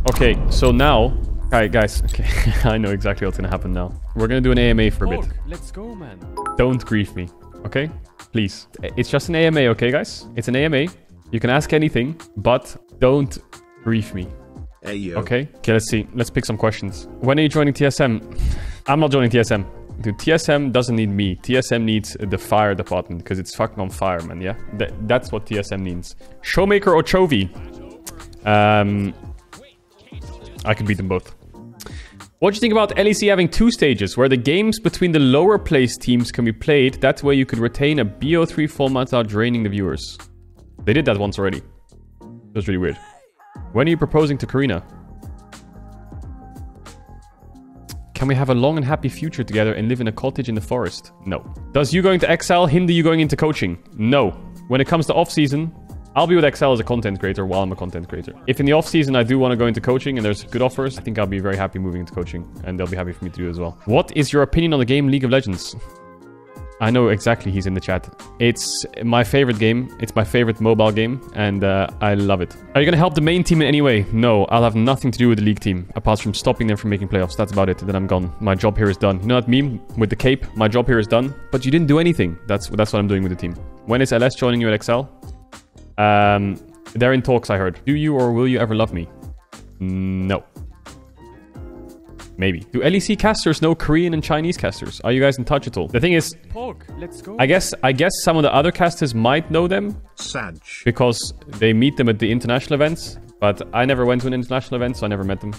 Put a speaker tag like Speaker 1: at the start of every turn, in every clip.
Speaker 1: Okay, so now... Alright, guys. Okay, I know exactly what's gonna happen now. We're gonna do an AMA for a bit.
Speaker 2: Let's go, man.
Speaker 1: Don't grief me, okay? Please. It's just an AMA, okay, guys? It's an AMA. You can ask anything, but don't grief me.
Speaker 3: Hey, yo.
Speaker 1: Okay? Okay, let's see. Let's pick some questions. When are you joining TSM? I'm not joining TSM. Dude, TSM doesn't need me. TSM needs the fire department because it's fucking on fire, man, yeah? That's what TSM needs. Showmaker or Chovy? I can beat them both. What do you think about LEC having 2 stages where the games between the lower placed teams can be played? That way you could retain a BO3 format without draining the viewers. They did that once already. It was really weird. When are you proposing to Karina? Can we have a long and happy future together and live in a cottage in the forest? No. Does you going to Excel hinder you going into coaching? No. When it comes to off-season, I'll be with Excel as a content creator while I'm a content creator. If in the off-season I do want to go into coaching and there's good offers, I think I'll be very happy moving into coaching. And they'll be happy for me to do as well. What is your opinion on the game League of Legends? I know exactly he's in the chat. It's my favorite game. It's my favorite mobile game. And I love it. Are you going to help the main team in any way? No, I'll have nothing to do with the league team. Apart from stopping them from making playoffs. That's about it. Then I'm gone. My job here is done. You know that meme with the cape? My job here is done. But you didn't do anything. That's what I'm doing with the team. When is LS joining you at Excel? They're in talks, I heard. Do you or will you ever love me? No. Maybe. Do LEC casters know Korean and Chinese casters? Are you guys in touch at all? The thing is,
Speaker 2: Let's go.
Speaker 1: I guess some of the other casters might know them.
Speaker 3: Sag.
Speaker 1: Because they meet them at the international events. But I never went to an international event, so I never met them.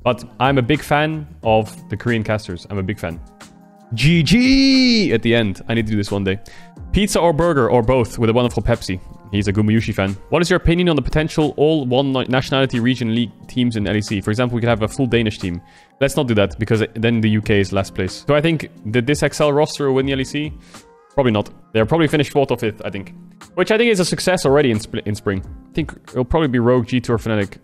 Speaker 1: But I'm a big fan of the Korean casters. I'm a big fan. GG at the end. I need to do this one day. Pizza or burger or both with a wonderful Pepsi. He's a Gumayushi fan. What is your opinion on the potential all one nationality region league teams in LEC? For example, we could have a full Danish team. Let's not do that because then the UK is last place. So I think that this XL roster will win the LEC? Probably not. They'll probably finish 4th or 5th, I think. Which I think is a success already in spring. I think it'll probably be Rogue, G2 or Fnatic.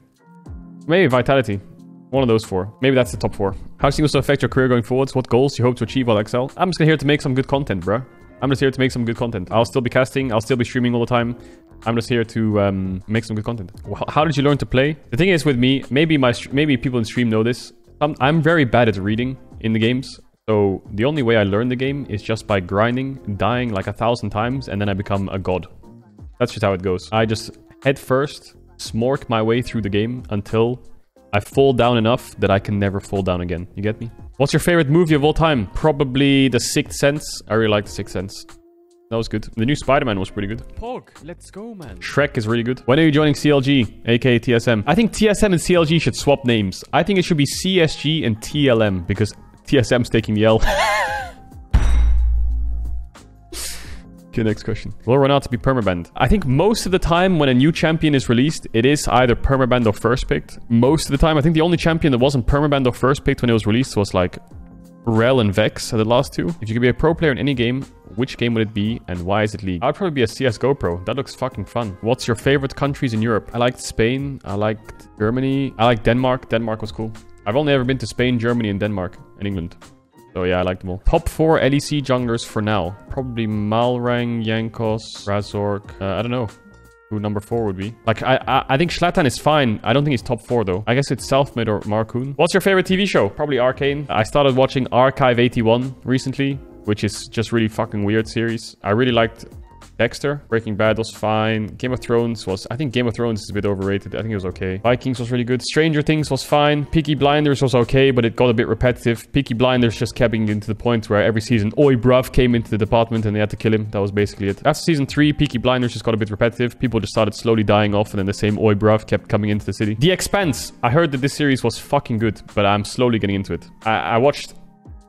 Speaker 1: Maybe Vitality. One of those 4. Maybe that's the top 4. How do you think this will affect your career going forwards? What goals you hope to achieve while XL? I'm just here to make some good content, bro. I'm just here to make some good content. I'll still be casting. I'll still be streaming all the time. I'm just here to make some good content. How did you learn to play? The thing is with me, maybe people in stream know this. I'm very bad at reading in the games. So the only way I learn the game is just by grinding, dying like 1,000 times, and then I become a god. That's just how it goes. I just head first, smork my way through the game until I fall down enough that I can never fall down again. You get me? What's your favorite movie of all time? Probably The Sixth Sense. I really like The Sixth Sense. That was good. The new Spider-Man was pretty good.
Speaker 2: Let's go, man.
Speaker 1: Shrek is really good. When are you joining CLG, aka TSM? I think TSM and CLG should swap names. I think it should be CSG and TLM because TSM's taking the L. Okay, next question. Will Renato be permabanned? I think most of the time when a new champion is released, it is either permabanned or first picked. Most of the time. I think the only champion that wasn't permabanned or first picked when it was released was like Rel and Vex are the last 2. If you could be a pro player in any game, which game would it be and why is it League? I'd probably be a CSGO pro. That looks fucking fun. What's your favorite countries in Europe? I liked Spain. I liked Germany. I liked Denmark. Denmark was cool. I've only ever been to Spain, Germany, and Denmark, and England. So yeah, I like them all. Top 4 LEC junglers for now. Probably Malrang, Jankos, Razork. I don't know who number 4 would be. Like, I think Zlatan is fine. I don't think he's top 4 though. I guess it's Selfmade or Marcoon. What's your favorite TV show? Probably Arcane. I started watching Archive 81 recently, which is just really fucking weird series. I really liked Dexter. Breaking Bad was fine. Game of Thrones was... I think Game of Thrones is a bit overrated. I think it was okay. Vikings was really good. Stranger Things was fine. Peaky Blinders was okay, but it got a bit repetitive. Peaky Blinders just kept getting to the point where every season, Oi bruv came into the department and they had to kill him. That was basically it. After season 3, Peaky Blinders just got a bit repetitive. People just started slowly dying off and then the same Oi bruv kept coming into the city. The Expanse. I heard that this series was fucking good, but I'm slowly getting into it. I watched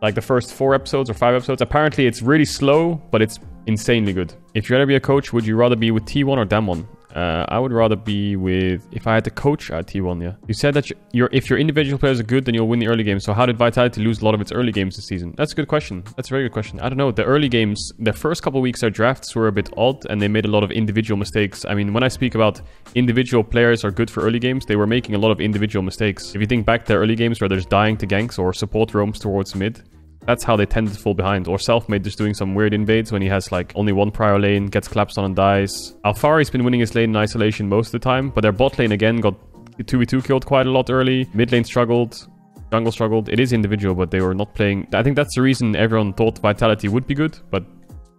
Speaker 1: like the first 4 episodes or 5 episodes. Apparently it's really slow, but it's insanely good. If you're gonna be a coach, would you rather be with T1 or Damwon? I would rather be with... If I had to coach, T1, yeah. You said that if your individual players are good, then you'll win the early games. So how did Vitality lose a lot of its early games this season? That's a good question. That's a very good question. I don't know. The early games, the first couple of weeks, their drafts were a bit odd and they made a lot of individual mistakes. I mean, when I speak about individual players are good for early games, they were making a lot of individual mistakes. If you think back to early games where there's dying to ganks or support roams towards mid, that's how they tend to fall behind. Or Selfmade just doing some weird invades when he has like only one prior lane, gets collapsed on and dies. Alfari's been winning his lane in isolation most of the time, but their bot lane again got 2v2 killed quite a lot early. Mid lane struggled. Jungle struggled. It is individual, but they were not playing. I think that's the reason everyone thought Vitality would be good, but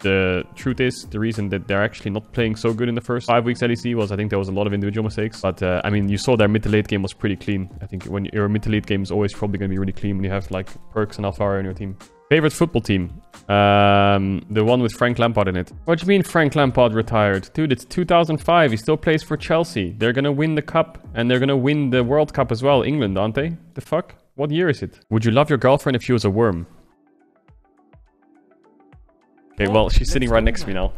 Speaker 1: the truth is, the reason that they're actually not playing so good in the first 5 weeks LEC was I think there was a lot of individual mistakes. But I mean, you saw their mid to late game was pretty clean. I think when your mid to late game is always probably going to be really clean when you have like Perks and Alfaro in your team. Favorite football team? The one with Frank Lampard in it. What do you mean Frank Lampard retired? Dude, it's 2005. He still plays for Chelsea. They're going to win the cup and they're going to win the World Cup as well. England, aren't they? The fuck? What year is it? Would you love your girlfriend if she was a worm? Okay, well, she's sitting right next to me now.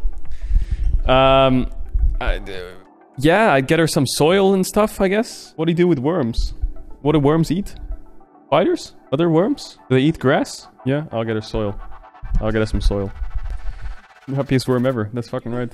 Speaker 1: Yeah, I'd get her some soil and stuff, I guess. What do you do with worms? What do worms eat? Spiders? Other worms? Do they eat grass? Yeah, I'll get her soil. I'll get her some soil. I'm the happiest worm ever. That's fucking right.